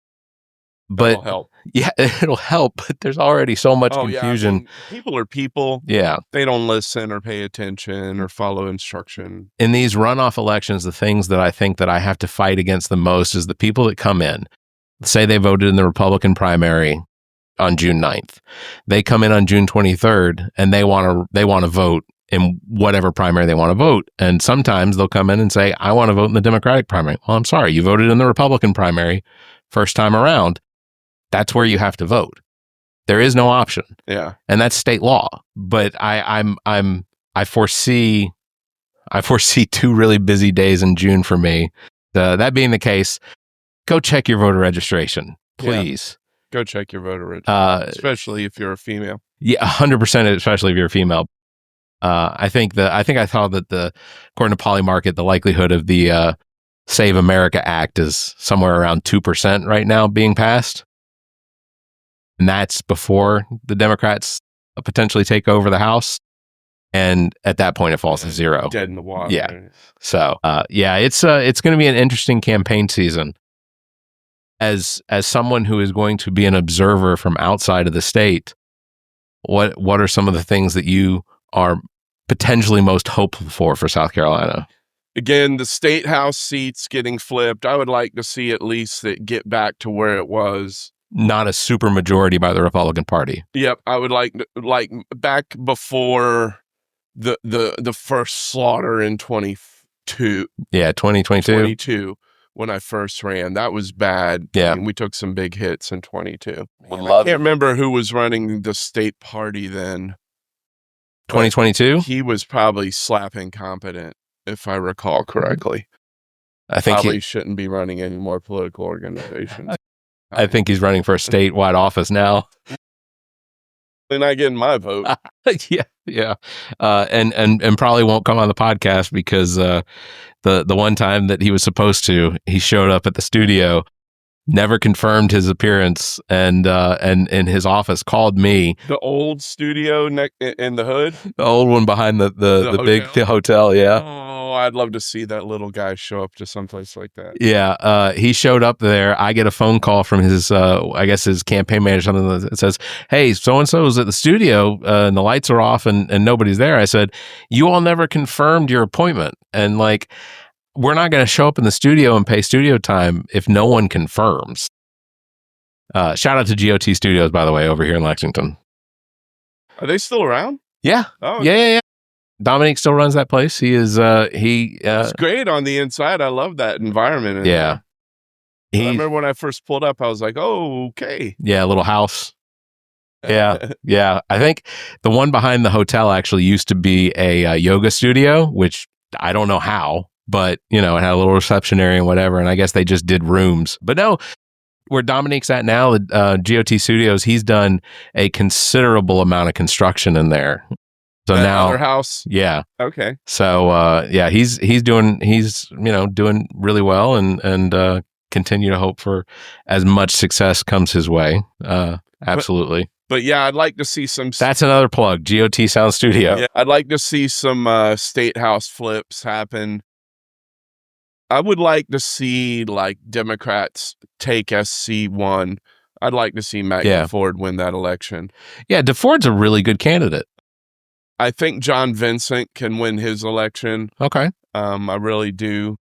but That'll help. Yeah, it'll help. But there's already so much confusion. Yeah. I mean, people are people. Yeah, they don't listen or pay attention or follow instruction. In these runoff elections, the things that I think that I have to fight against the most is the people that come in. Say they voted in the Republican primary on June 9th. They come in on June 23rd and they want to vote in whatever primary they want to vote. And sometimes they'll come in and say, I want to vote in the Democratic primary. Well, I'm sorry, you voted in the Republican primary first time around. That's where you have to vote. There is no option. Yeah. And that's state law. But I foresee 2 really busy days in June for me. That being the case, go check your voter registration, please. Yeah. Go check your voter registration, especially if you're a female. Yeah, 100%, especially if you're a female. I think I saw that according to Polymarket, the likelihood of the Save America Act is somewhere around 2% right now being passed. And that's before the Democrats potentially take over the House. And at that point, it falls to 0. Dead in the water. Yeah. So, it's going to be an interesting campaign season. As someone who is going to be an observer from outside of the state, what are some of the things that you are potentially most hopeful for South Carolina? Again, the state house seats getting flipped. I would like to see at least that get back to where it was. Not a super majority by the Republican Party. Yep, I would like back before the first slaughter in 22. Yeah, 2022. 22 when I first ran. That was bad. Yeah. I mean, we took some big hits in 22. I can't remember who was running the state party then. 2022? He was probably slap incompetent, if I recall correctly. I think probably shouldn't be running any more political organizations. I think he's running for a statewide office now. They're not getting my vote. Yeah. And probably won't come on the podcast because the one time that he was supposed to, he showed up at the studio, never confirmed his appearance, and in his office called me. The old studio in the hood? The old one behind the big hotel, yeah. Oh, I'd love to see that little guy show up to someplace like that. Yeah, he showed up there. I get a phone call from his, I guess his campaign manager, something that says, hey, so-and-so is at the studio and the lights are off and nobody's there. I said, you all never confirmed your appointment. And we're not going to show up in the studio and pay studio time if no one confirms. Shout out to GOT Studios, by the way, over here in Lexington. Are they still around? Yeah. Oh, yeah. Dominique still runs that place. He is, it's great on the inside. I love that environment. Yeah. I remember when I first pulled up, I was like, oh, okay. Yeah, a little house. Yeah. I think the one behind the hotel actually used to be a yoga studio, which I don't know how, but it had a little reception area and whatever. And I guess they just did rooms. But no, where Dominique's at now, GOT Studios, he's done a considerable amount of construction in there. So that now, other house. Yeah. Okay. So he's doing really well and continue to hope for as much success comes his way. Absolutely. But yeah, I'd like to see some. That's another plug. GOT Sound Studio. Yeah, I'd like to see some state house flips happen. I would like to see like Democrats take SC1. I'd like to see Matt DeFord win that election. Yeah, DeFord's a really good candidate. I think John Vincent can win his election. Okay. I really do.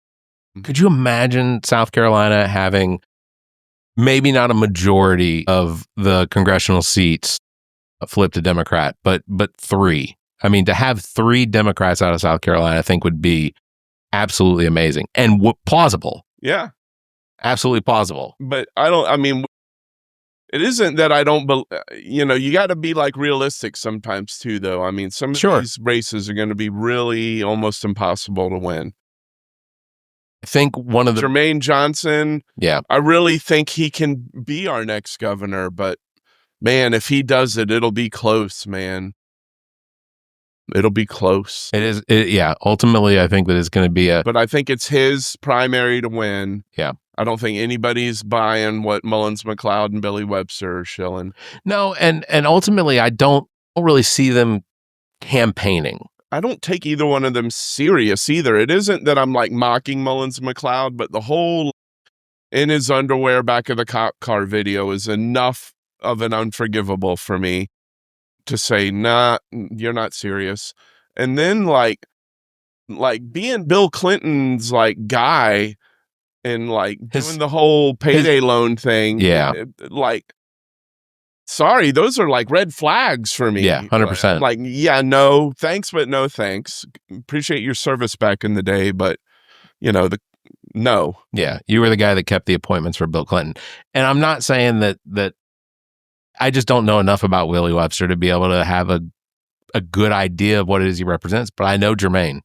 Could you imagine South Carolina having maybe not a majority of the congressional seats flip to Democrat, but 3? I mean, to have 3 Democrats out of South Carolina, I think would be absolutely amazing and plausible. Yeah. Absolutely plausible. But it isn't that I don't, you got to be like realistic sometimes too, though. I mean, some of these races are going to be really almost impossible to win. I think one of the Jermaine Johnson. Yeah. I really think he can be our next governor, but man, if he does it, it'll be close, man. It'll be close. It is. Yeah. Ultimately, I think that it's going to be But I think it's his primary to win. Yeah. I don't think anybody's buying what Mullins McLeod and Billy Webster are shilling. No, and ultimately, I don't really see them campaigning. I don't take either one of them serious either. It isn't that I'm like mocking Mullins McLeod, but the whole in his underwear back of the cop car video is enough of an unforgivable for me to say, nah, you're not serious. And then like being Bill Clinton's like guy and like doing the whole payday loan thing. Yeah. Like, sorry, those are like red flags for me. Yeah, 100%. Like, yeah, no, thanks, but no thanks. Appreciate your service back in the day, but no. Yeah, you were the guy that kept the appointments for Bill Clinton. And I'm not saying that I just don't know enough about Willie Webster to be able to have a good idea of what it is he represents, but I know Jermaine.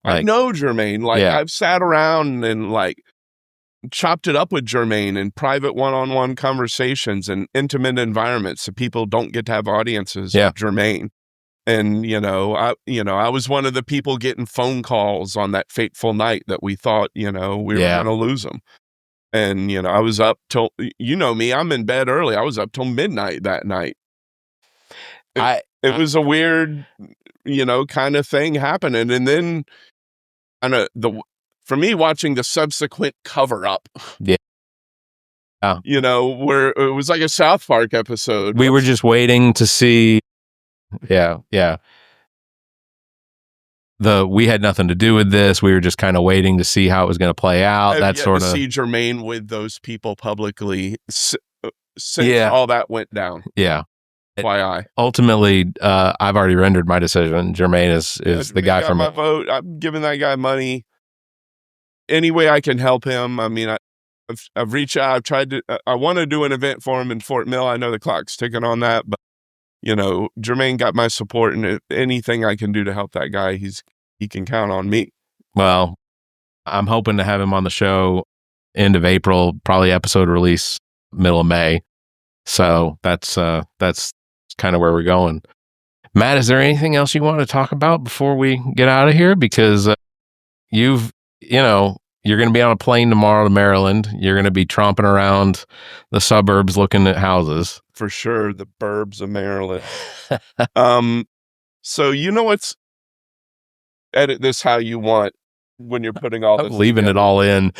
I know Jermaine. Like, I've sat around and like chopped it up with Jermaine in private one-on-one conversations and intimate environments so people don't get to have audiences with Jermaine. And, I was one of the people getting phone calls on that fateful night that we thought, we were going to lose him. And, I was up till, me, I'm in bed early. I was up till midnight that night. It was a weird, kind of thing happening. And then for me, watching the subsequent cover up. Yeah. Where it was like a South Park episode. We were just waiting to see. Yeah. We had nothing to do with this. We were just kind of waiting to see how it was going to play out. That sort of see Jermaine with those people publicly since all that went down. Yeah. FYI. Ultimately, I've already rendered my decision. Jermaine is the guy for me. My vote. I'm giving that guy money any way I can help him. I mean, I've reached out. I've tried to. I want to do an event for him in Fort Mill. I know the clock's ticking on that, but Jermaine got my support, and if anything I can do to help that guy, he can count on me. Well, I'm hoping to have him on the show end of April, probably episode release middle of May. So that's kind of where we're going. Matt, is there anything else you want to talk about before we get out of here? Because you're going to be on a plane tomorrow to Maryland. You're going to be tromping around the suburbs looking at houses. For sure, the burbs of Maryland. So what's edit this how you want when you're putting all this. I'm leaving it all in.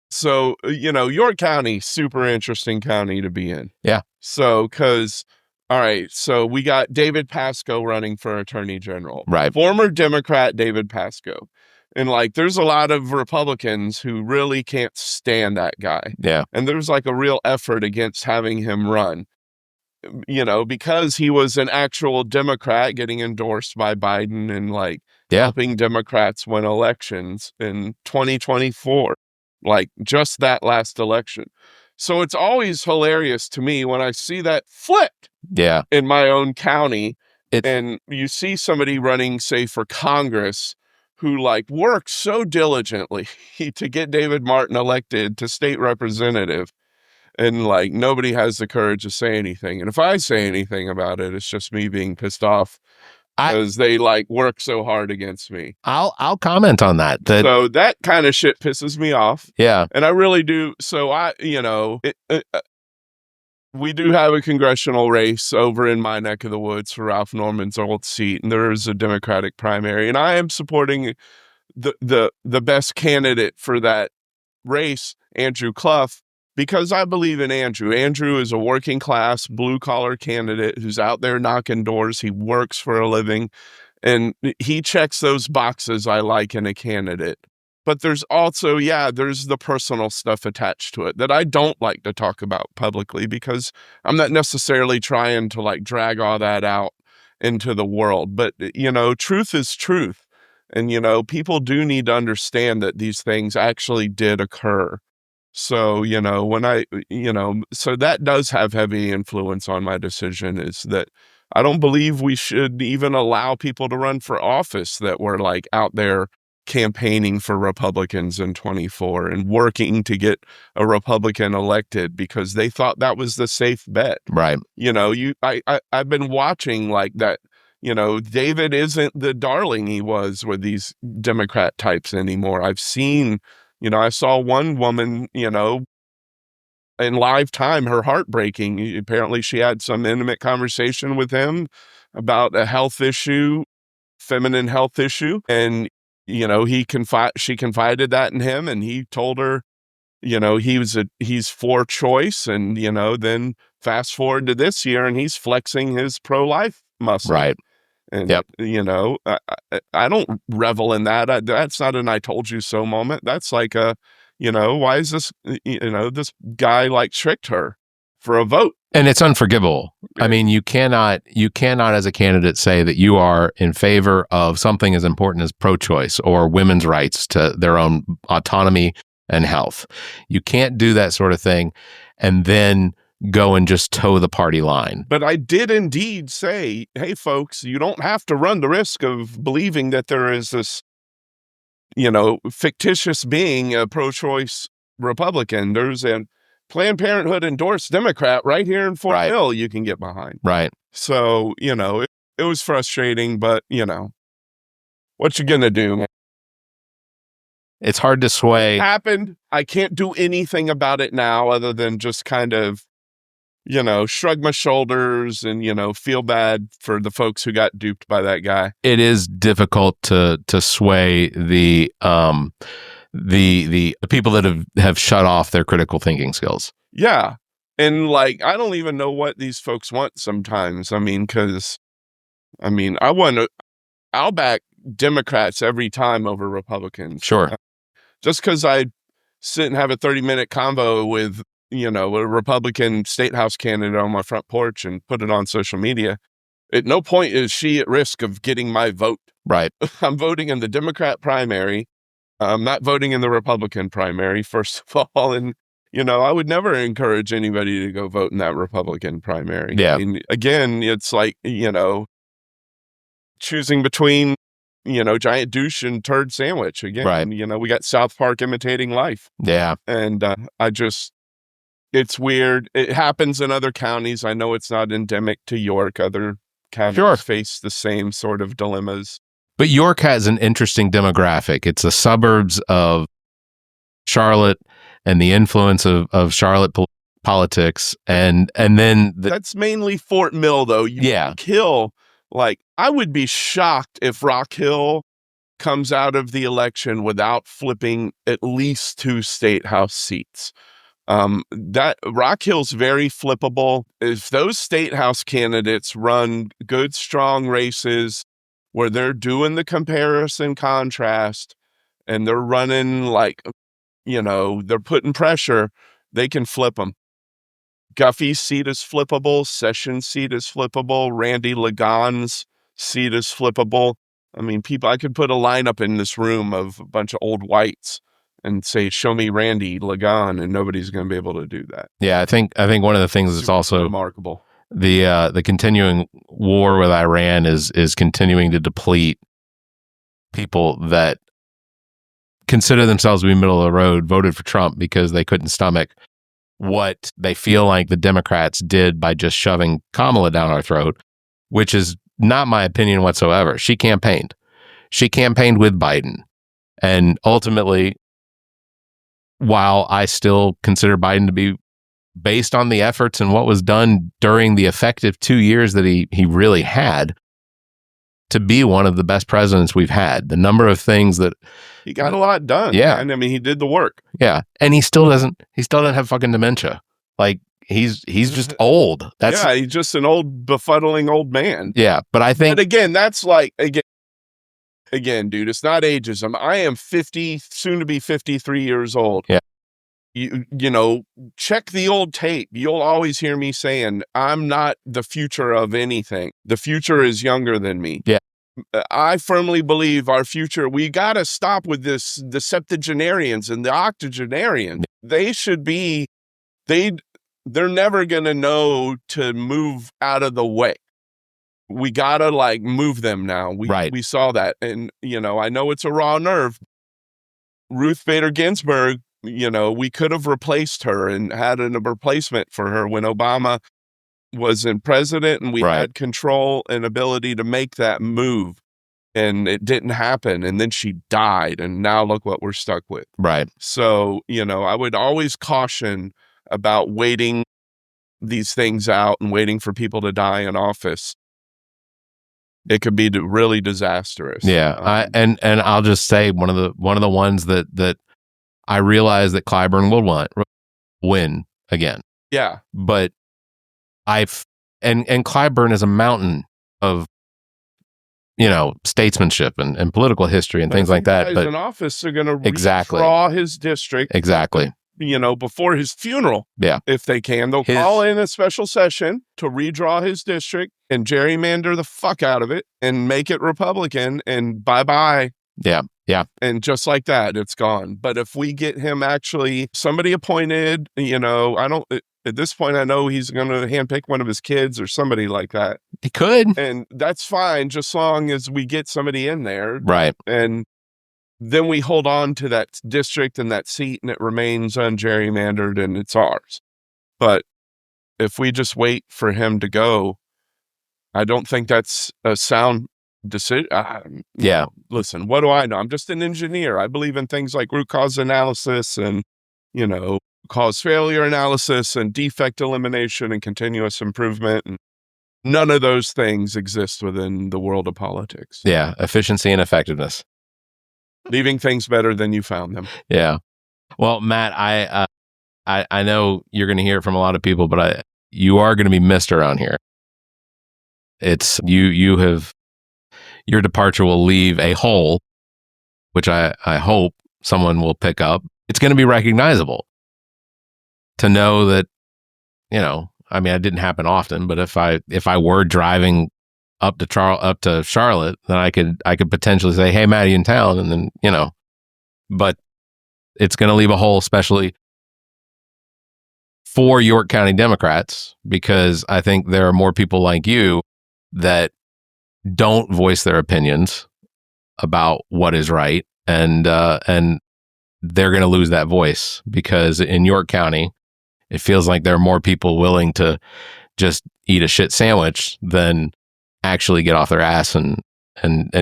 So, York County, super interesting county to be in. Yeah. So, all right, so we got David Pasco running for Attorney General. Right. Former Democrat David Pasco. And there's a lot of Republicans who really can't stand that guy. Yeah. And there's a real effort against having him run, because he was an actual Democrat getting endorsed by Biden and helping Democrats win elections in 2024, just that last election. So it's always hilarious to me when I see that flipped in my own county and you see somebody running, say, for Congress who worked so diligently to get David Martin elected to state representative, and nobody has the courage to say anything. And if I say anything about it, it's just me being pissed off because they work so hard against me. I'll comment on that. So that kind of shit pisses me off. Yeah. And I really do. So we do have a congressional race over in my neck of the woods for Ralph Norman's old seat, and there is a Democratic primary, and I am supporting the best candidate for that race, Andrew Clough, because I believe in Andrew. Andrew is a working class, blue collar candidate who's out there knocking doors. He works for a living, and he checks those boxes I like in a candidate. But there's also, there's the personal stuff attached to it that I don't like to talk about publicly, because I'm not necessarily trying to like drag all that out into the world. But, truth is truth. And, people do need to understand that these things actually did occur. So, so that does have heavy influence on my decision, is that I don't believe we should even allow people to run for office that were like out there campaigning for Republicans in 24 and working to get a Republican elected because they thought that was the safe bet. Right. I've been watching like that. David isn't the darling he was with these Democrat types anymore. I've seen, I saw one woman, in live time, her heart breaking. Apparently she had some intimate conversation with him about a health issue, feminine health issue. And, she confided that in him, and he told her, he's for choice. And, then fast forward to this year and he's flexing his pro-life muscle. Right. And, Yep. I don't revel in that. That's not an I told you so moment. That's like why is this, this guy like tricked her for a vote? And it's unforgivable. I mean, you cannot as a candidate say that you are in favor of something as important as pro-choice or women's rights to their own autonomy and health. You can't do that sort of thing and then go and just toe the party line. But I did indeed say, hey, folks, you don't have to run the risk of believing that there is this, fictitious being a pro-choice Republican. There's a Planned Parenthood endorsed Democrat right here in Fort Mill you can get behind. Right. So, it was frustrating, but, what you gonna do, man? It's hard to sway. It happened. I can't do anything about it now other than just kind of, shrug my shoulders and, feel bad for the folks who got duped by that guy. It is difficult to sway the people that have shut off their critical thinking skills. Yeah. And like, I don't even know what these folks want sometimes. I mean, I'll back Democrats every time over Republicans. Sure. Just because I sit and have a 30-minute convo with, a Republican state house candidate on my front porch and put it on social media, at no point is she at risk of getting my vote. Right. I'm voting in the Democrat primary. I'm not voting in the Republican primary, first of all. And, I would never encourage anybody to go vote in that Republican primary. Yeah. I mean, again, it's like, choosing between, giant douche and turd sandwich. Again, right. We got South Park imitating life. Yeah. And it's weird. It happens in other counties. I know it's not endemic to York. Other counties face the same sort of dilemmas. But York has an interesting demographic. It's the suburbs of Charlotte and the influence of Charlotte politics. And then that's mainly Fort Mill, though. Rock Hill, I would be shocked if Rock Hill comes out of the election without flipping at least 2 state house seats. That Rock Hill's very flippable. If those state house candidates run good, strong races where they're doing the comparison contrast and they're running they're putting pressure, they can flip them. Guffey's seat is flippable. Sessions' seat is flippable. Randy Ligon's seat is flippable. I mean, I could put a lineup in this room of a bunch of old whites and say, show me Randy Ligon, and nobody's going to be able to do that. Yeah, I think one of the things that's also remarkable. The continuing war with Iran is continuing to deplete people that consider themselves to be middle of the road, voted for Trump because they couldn't stomach what they feel like the Democrats did by just shoving Kamala down our throat, which is not my opinion whatsoever. She campaigned with Biden. And ultimately, while I still consider Biden to be based on the efforts and what was done during the effective 2 years that he really had, to be one of the best presidents we've had. The number of things that he got a lot done. Yeah. Man. I mean, he did the work. Yeah. And he still doesn't have fucking dementia. Like he's just old. He's just an old befuddling old man. Yeah. But I think, but again, that's like, again, dude, it's not ageism. I am 50, soon to be 53 years old. Yeah. You know, check the old tape. You'll always hear me saying, I'm not the future of anything. The future is younger than me. Yeah. I firmly believe our future, we got to stop with this, the septuagenarians and the octogenarians. They should be, they're never going to know to move out of the way. We got to like move them now. We saw that. And, you know, I know it's a raw nerve. Ruth Bader Ginsburg, you know, we could have replaced her and had a replacement for her when Obama was in president, and we had control and ability to make that move, and it didn't happen. And then she died, and now look what we're stuck with. Right. So, you know, I would always caution about waiting these things out and waiting for people to die in office. It could be really disastrous. Yeah. And I'll just say one of the ones that I realize that Clyburn will win again. Yeah. But and Clyburn is a mountain of, you know, statesmanship and political history and things like that. But in office, they're going to exactly redraw his district. Exactly. You know, before his funeral. Yeah. If they can, they'll call in a special session to redraw his district and gerrymander the fuck out of it and make it Republican, and bye-bye. Yeah. Yeah. And just like that, it's gone. But if we get him actually somebody appointed, you know, at this point, I know he's going to handpick one of his kids or somebody like that. He could. And that's fine, just long as we get somebody in there. Right. And then we hold on to that district and that seat, and it remains ungerrymandered and it's ours. But if we just wait for him to go, I don't think that's a sound decision. Yeah. Listen, what do I know? I'm just an engineer. I believe in things like root cause analysis and, you know, cause failure analysis and defect elimination and continuous improvement. And none of those things exist within the world of politics. Yeah. Efficiency and effectiveness. Leaving things better than you found them. Yeah. Well, Matt, I know you're going to hear from a lot of people, but you are going to be missed around here. It's your departure will leave a hole, which I hope someone will pick up. It's going to be recognizable to know that, you know, I mean, it didn't happen often, but if I were driving up to Charlotte, then I could potentially say, "Hey, Matt, you in town?" And then, you know, but it's going to leave a hole, especially for York County Democrats, because I think there are more people like you that don't voice their opinions about what is right, and they're going to lose that voice, because in York County, it feels like there are more people willing to just eat a shit sandwich than actually get off their ass and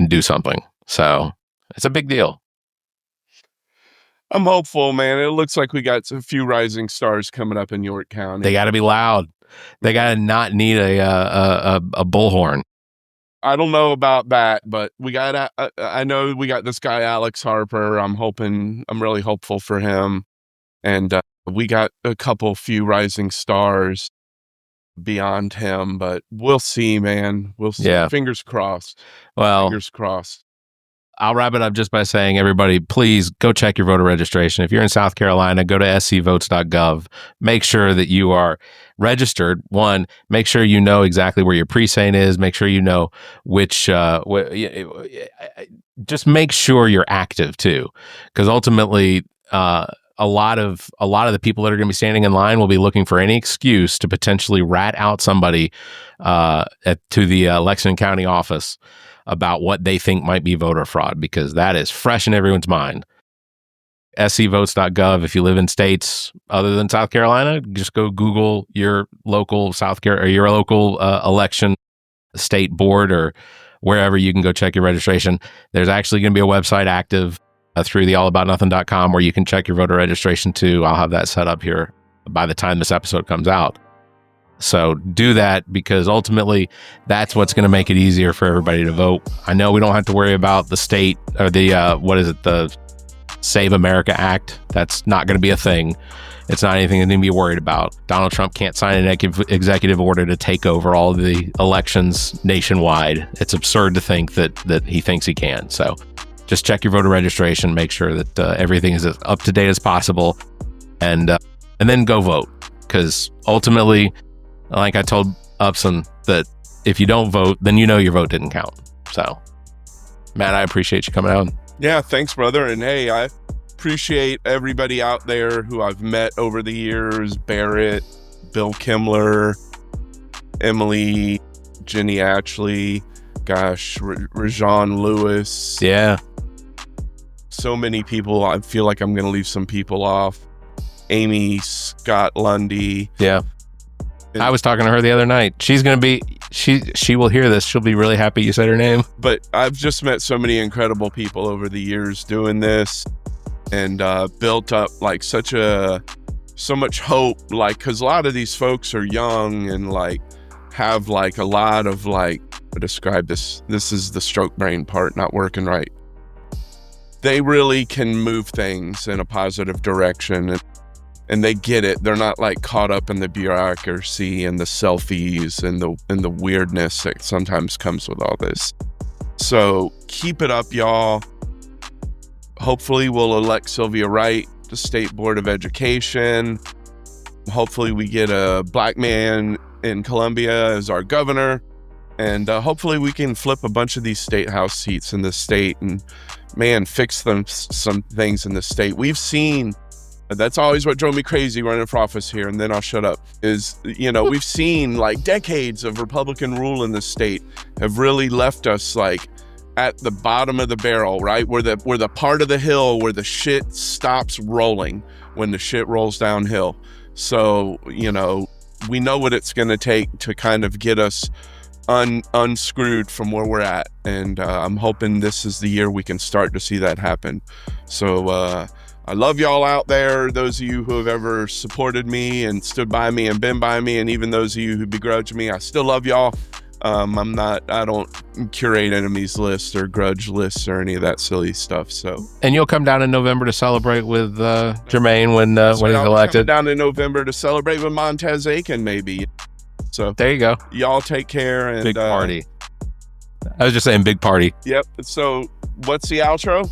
do something. So it's a big deal. I'm hopeful, man. It looks like we got a few rising stars coming up in York County. They got to be loud. They got to not need a bullhorn. I don't know about that, but I know we got this guy, Alex Harper. I'm really hopeful for him. And we got a few rising stars beyond him, but we'll see, man. We'll see. Yeah. Fingers crossed. Well, fingers crossed. I'll wrap it up just by saying, everybody, please go check your voter registration. If you're in South Carolina, go to scvotes.gov. Make sure that you are registered. One, make sure you know exactly where your precinct is. Make sure you know which, just make sure you're active too. Because ultimately, a lot of the people that are going to be standing in line will be looking for any excuse to potentially rat out somebody to the Lexington County office about what they think might be voter fraud, because that is fresh in everyone's mind. scvotes.gov. If you live in states other than South Carolina, just go Google your local your local election state board or wherever you can go check your registration. There's actually going to be a website active through the allaboutnothing.com where you can check your voter registration too. I'll have that set up here by the time this episode comes out. So do that, because ultimately that's what's going to make it easier for everybody to vote. I know we don't have to worry about the state or the, the Save America Act. That's not going to be a thing. It's not anything that need to be worried about. Donald Trump can't sign an executive order to take over all of the elections nationwide. It's absurd to think that he thinks he can. So just check your voter registration, make sure that everything is as up to date as possible, and then go vote. Because ultimately, like I told Upson, that if you don't vote, then you know your vote didn't count. So, Matt, I appreciate you coming out. Yeah, thanks, brother. And hey, I appreciate everybody out there who I've met over the years. Barrett, Bill Kimmler, Emily, Jenny Ashley, Rajon Lewis. Yeah. So many people. I feel like I'm going to leave some people off. Amy Scott Lundy. Yeah. I was talking to her the other night. She's going to be, she will hear this. She'll be really happy you said her name. But I've just met so many incredible people over the years doing this, and built up like so much hope, like, because a lot of these folks are young and like have like a lot of like, describe this is the stroke brain part not working right. They really can move things in a positive direction, and they get it. They're not like caught up in the bureaucracy and the selfies and the weirdness that sometimes comes with all this. So keep it up, y'all. Hopefully we'll elect Sylvia Wright to State Board of Education. Hopefully we get a black man in Columbia as our governor. And hopefully we can flip a bunch of these state house seats in the state and, man, fix some things in the state. We've seen, that's always what drove me crazy running for office here, and then I'll shut up, is, we've seen like decades of Republican rule in the state have really left us like at the bottom of the barrel, right? We're the part of the hill where the shit stops rolling when the shit rolls downhill. So, we know what it's going to take to kind of get us unscrewed from where we're at. And I'm hoping this is the year we can start to see that happen. So I love y'all out there, those of you who have ever supported me and stood by me and been by me, and even those of you who begrudge me. I still love y'all. I don't curate enemies lists or grudge lists or any of that silly stuff. So, and you'll come down in November to celebrate with Jermaine when he's elected. Down in November to celebrate with Montez Aiken, maybe. So there you go. Y'all take care. And big party. I was just saying big party. Yep. So what's the outro?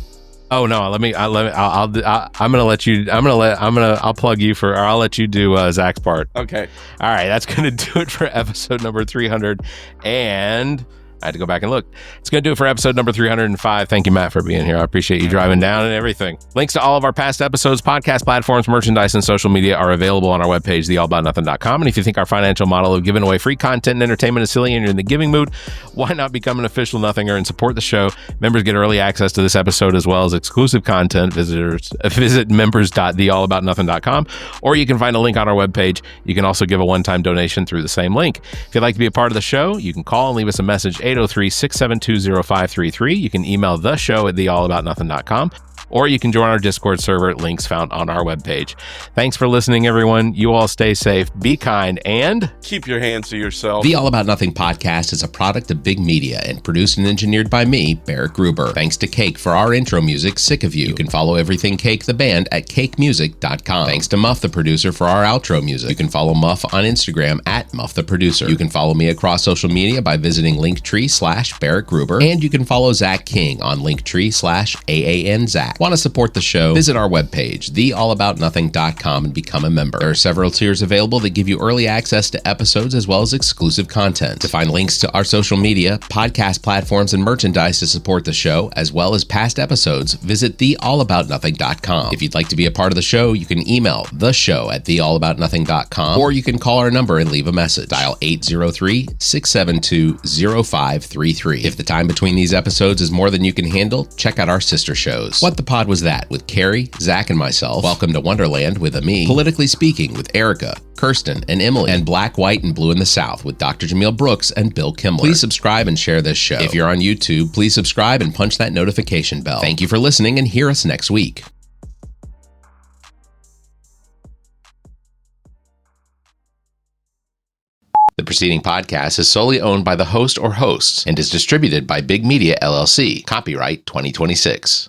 Oh no, I'm gonna let you. I'll plug you for, or I'll let you do Zach's part. Okay. All right, that's gonna do it for episode number 300, and I had to go back and look. It's going to do it for episode number 305. Thank you, Matt, for being here. I appreciate you driving down and everything. Links to all of our past episodes, podcast platforms, merchandise, and social media are available on our webpage, theallaboutnothing.com. And if you think our financial model of giving away free content and entertainment is silly and you're in the giving mood, why not become an official Nothinger and support the show? Members get early access to this episode as well as exclusive content. Visit members.theallaboutnothing.com, or you can find a link on our webpage. You can also give a one-time donation through the same link. If you'd like to be a part of the show, you can call and leave us a message, 803-672-0533. You can email the show at theallaboutnothing.com, or you can join our Discord server, links found on our webpage. Thanks for listening, everyone. You all stay safe, be kind, and keep your hands to yourself. The All About Nothing podcast is a product of Big Media and produced and engineered by me, Barrett Gruber. Thanks to Cake for our intro music, Sick of You. You can follow Everything Cake, the band, at cakemusic.com. Thanks to Muff, the producer, for our outro music. You can follow Muff on Instagram at Muff the Producer. You can follow me across social media by visiting Linktree/Barrett Gruber, and you can follow Zach King on Linktree/AANZach. Want to support the show? Visit our webpage, theallaboutnothing.com, and become a member. There are several tiers available that give you early access to episodes as well as exclusive content. To find links to our social media, podcast platforms, and merchandise to support the show, as well as past episodes, visit theallaboutnothing.com. If you'd like to be a part of the show, you can email the show at theallaboutnothing.com, or you can call our number and leave a message. Dial 803-672-0533. If the time between these episodes is more than you can handle, check out our sister shows. What the Pod Was That with Carrie, Zach, and myself. Welcome to Wonderland with Ami. Politically Speaking with Erica, Kirsten, and Emily. And Black, White, and Blue in the South with Dr. Jameel Brooks and Bill Kimmler. Please subscribe and share this show. If you're on YouTube, please subscribe and punch that notification bell. Thank you for listening, and hear us next week. preceding podcast is solely owned by the host or hosts and is distributed by Big Media LLC. Copyright 2026.